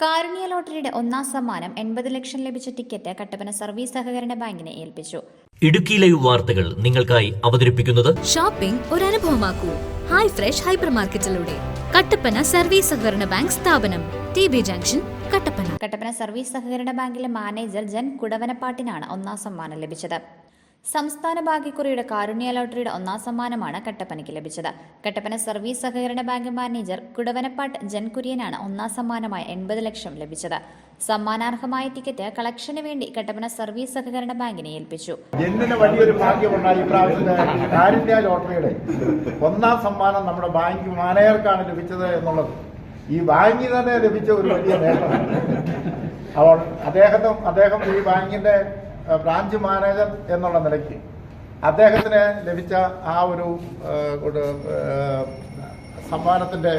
കാരുണ്യ ലോട്ടറിയുടെ ഒന്നാം സമ്മാനം 80 ലക്ഷം ലഭിച്ച ടിക്കറ്റ് കട്ടപ്പന സർവീസ് സഹകരണ ബാങ്കിനെ ഏൽപ്പിച്ചു. ഇടുക്കി ലൈവ് വാർത്തകൾ നിങ്ങൾക്കായി അവതരിപ്പിക്കുന്നത് ഷോപ്പിംഗ് ഒരു അനുഭവമാക്കൂ. ഹൈ ഫ്രഷ് ഹൈപ്പർ മാർക്കറ്റിലൂടെ കട്ടപ്പന സർവീസ് സഹകരണ ബാങ്ക് സ്ഥാപനം, TB junction, Kattappana. Kattappana service സഹകരണ ബാങ്കിലെ മാനേജർ ജൻ കുടവനപ്പാട്ടിനാണ് ഒന്നാം സമ്മാനം ലഭിച്ചത്. സംസ്ഥാന ഭാഗ്യക്കുറിയുടെ കാരുണ്യ ലോട്ടറിയുടെ ഒന്നാം സമ്മാനമാണ് കട്ടപ്പനയ്ക്ക് ലഭിച്ചത്. കട്ടപ്പന സർവീസ് സഹകരണ ബാങ്ക് മാനേജർ കുടവനപ്പാട്ട് ജൻ കുര്യനാണ് ഒന്നാം സമ്മാനമായി 80 ലക്ഷം ലഭിച്ചത്. സമ്മാനാർഹമായ ടിക്കറ്റ് കളക്ഷന് വേണ്ടി കട്ടപ്പന സർവീസ് സഹകരണ ബാങ്കിനെ ഏൽപ്പിച്ചു. ജന്നിന് വലിയൊരു ഭാഗ്യമുണ്ടായി. ഇപ്രാവശ്യത്തെ കാരുണ്യ ലോട്ടറിയുടെ ഒന്നാം സമ്മാനം നമ്മുടെ ബാങ്ക് മാനേജർക്കാണ് ലഭിച്ചത് എന്നുള്ളത് ഈ ബാങ്കിൽ തന്നെ ലഭിച്ച ഒരു വലിയ നേട്ടമാണ്. അപ്പോൾ അദ്ദേഹം ഈ ബാങ്കിന്റെ ബ്രാഞ്ച് മാനേജർ എന്നുള്ള നിലയ്ക്ക് അദ്ദേഹത്തിന് ലഭിച്ച ആ ഒരു സമ്മാനത്തിൻ്റെ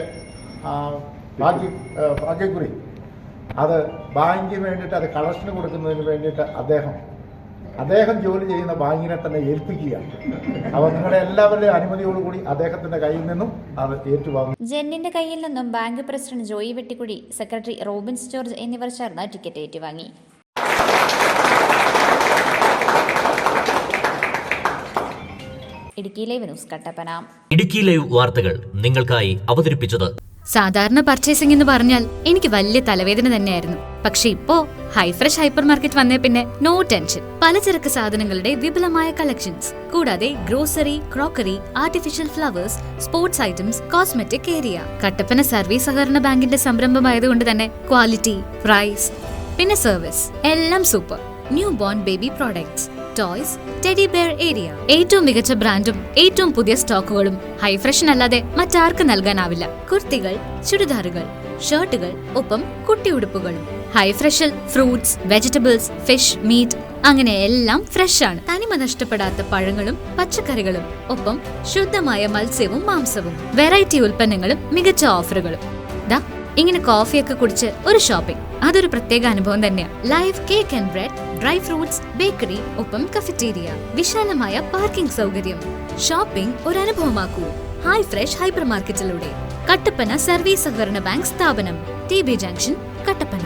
ഭാഗ്യക്കുറി അത് ബാങ്കിന് വേണ്ടിയിട്ട് അത് കളക്ഷന് കൊടുക്കുന്നതിന് വേണ്ടിയിട്ട് അദ്ദേഹം ജോലി ചെയ്യുന്ന ബാങ്കിനെ തന്നെ ഏൽപ്പിക്കുകയാണ്. അപ്പോൾ നിങ്ങളുടെ എല്ലാവരുടെയും അനുമതിയോടുകൂടി അദ്ദേഹത്തിന്റെ കയ്യിൽ നിന്നും അത് ഏറ്റുവാങ്ങും. ജെന്നിന്റെ കയ്യിൽ നിന്നും bank president Joy Vettikuzhi, secretary Robins George എന്നിവർ ചേർന്ന് ടിക്കറ്റ് ഏറ്റുവാങ്ങി. Idukki live news Kattappana. Idukki live വാർത്തകൾ നിങ്ങൾക്കായി അവതരിപ്പിച്ചത്. സാധാരണ പർച്ചേസിംഗ് എന്ന് പറഞ്ഞാൽ എനിക്ക് വലിയ തലവേദന തന്നെയായിരുന്നു. പക്ഷെ ഇപ്പോ ഹൈ ഫ്രഷ് ഹൈപ്പർ മാർക്കറ്റ് വന്നേ പിന്നെ നോ ടെൻഷൻ. പലചരക്ക് സാധനങ്ങളുടെ വിപുലമായ കളക്ഷൻസ്, കൂടാതെ grocery, crockery, artificial flowers, sports items, cosmetic area. Kattappana service സഹകരണ ബാങ്കിന്റെ സംരംഭമായതുകൊണ്ട് തന്നെ ക്വാളിറ്റി, പ്രൈസ്, പിന്നെ സർവീസ് എല്ലാം super. New born baby products, toys, teddy bear area. ഏറ്റവും മികച്ച ബ്രാൻഡും ഏറ്റവും പുതിയ സ്റ്റോക്കുകളും ഹൈ ഫ്രഷിനല്ലാതെ മറ്റാർക്ക് നൽകാനാവില്ല. കുർത്തികൾ, ചുരിദാറുകൾ, ഷർട്ടുകൾ, ഒപ്പം കുട്ടിയുടുപ്പുകളും. ഹൈ ഫ്രഷിൽ ഫ്രൂട്ട്സ്, വെജിറ്റബിൾസ്, ഫിഷ്, മീറ്റ്, അങ്ങനെ എല്ലാം ഫ്രഷ് ആണ്. തനിമ നഷ്ടപ്പെടാത്ത പഴങ്ങളും പച്ചക്കറികളും, ഒപ്പം ശുദ്ധമായ മത്സ്യവും മാംസവും. വെറൈറ്റി ഉൽപ്പന്നങ്ങളും മികച്ച ഓഫറുകളും. ഇങ്ങനെ കോഫിയൊക്കെ കുടിച്ച് ഒരു ഷോപ്പിംഗ്, അതൊരു പ്രത്യേക അനുഭവം തന്നെയാണ്. Live cake and bread, dry fruits, bakery, ഒപ്പം കഫറ്റേരിയ, വിശാലമായ പാർക്കിംഗ് സൗകര്യം. ഷോപ്പിംഗ് ഒരു അനുഭവമാക്കൂ. ഹൈ ഫ്രഷ് ഹൈപ്പർ മാർക്കറ്റിലൂടെ കട്ടപ്പന സർവീസ് സഹകരണ ബാങ്ക് സ്ഥാപനം, TB ജംഗ്ഷൻ, കട്ടപ്പന.